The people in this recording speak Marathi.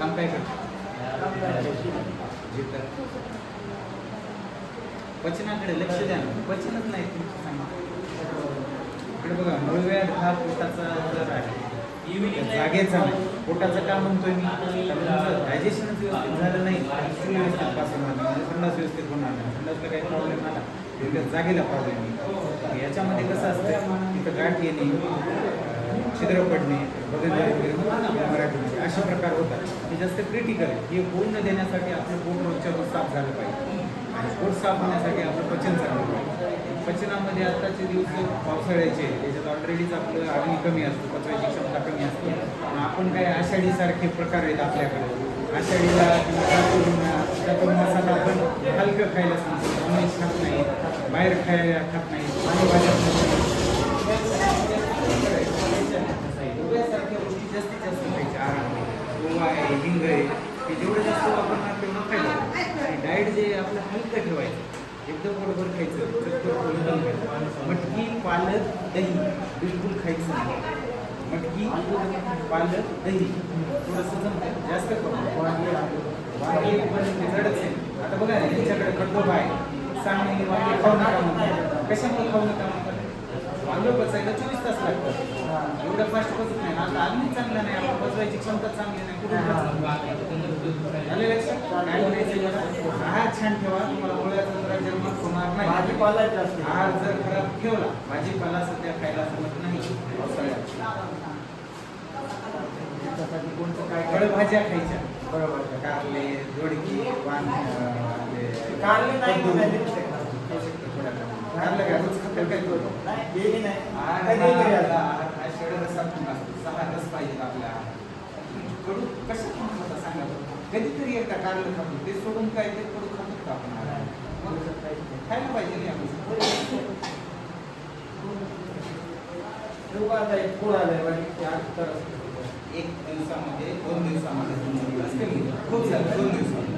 काम काय करतात? पचनाकडे लक्ष द्या ना. पचनच नाही तुमचं सांगा. इकडे बघा, मूळव्याध हा पोटाचा आजार आहे, जागेचा नाही. पोटाचं काम म्हणतोय मी, तुमचं डायजेशनच व्यवस्थित झालं नाही, व्यवस्थित पास होणार नाही, म्हणजे संडास व्यवस्थित होणार नाही. संडासला काही प्रॉब्लेम आला जागेला प्रॉब्लेम येईल. याच्यामध्ये कसं असतं, तिथं गाठ येणे, छिद्र पडणे वगैरे मराठीमध्ये अशा प्रकार होतात. हे जास्त क्रिटिकल आहे. हे होऊ न देण्यासाठी आपलं पोट रोजच्या रोज साफ झालं पाहिजे आणि पोट साफ होण्यासाठी आपलं पचन चाललं पाहिजे. पचनामध्ये आत्ताचे दिवस पावसाळ्याचे, त्याच्यात ऑलरेडीच आपलं अग्नी कमी असतो, पचवायची क्षमता कमी असते. आपण काय आषाढीसारखे प्रकार आहेत आपल्याकडे. आषाढीला त्यातून मसाला आपण हलकं खायला सांगतो, नॉनव्हेज खात नाही, बाहेर खायला खात नाही, पालेभाज्या खात नाही. गोव्यासारख्या गोष्टी जास्तीत जास्त खायच्या आहारामध्ये. गोवा आहे, हिंग आहे, हे जेवढं जास्त वापरणार तेवढं खायचं. आणि डाएट जे आपलं हलकं ठेवायचं, एकदम बरोबर खायचं. मटकी, पालक, दही बिलकुल खायचं नाही. मटकी, पालक, दही थोडंसं जमतं, जास्त करून वांगे पण जडच आहे. आता बघा ना, त्यांच्याकडे कडोबा आहे, सांगणे वांगे खाऊ नका म्हणतात. कशामुळे खाऊ नका म्हणतात? वांगे पचायला 24 तास लागतात. एवढं फास्ट पचत नाही. आता अग्नी चांगला नाही, आपण पचवायची क्षमता चांगली नाही. कुठे झाले लक्षात? काय म्हणायचं, आहार छान ठेवा, तुम्हाला मुळ्याचा जरा जन्म होणार नाही. भाजीपाला जास्त, आहार जर खराब ठेवला, भाजीपाला सध्या खायला जमत नाही पावसाळ्यात. त्यासाठी कोणतं काय फळभाज्या खायच्या, बरोबर, कारले, दोडकी, कारले नाही कारलं काय रोज खातं काय करतो? डेली नाही. सहा रस पाहिजे आपल्या कडू. कसं खाता सांगा, कधीतरी एकदा कारलं खातो, ते सोडून काय ते कडू खातो का आपण? खायला पाहिजे नाही आपण. एक दिवसामध्ये 2 दिवसामध्ये खूप झालं. 2 दिवसामध्ये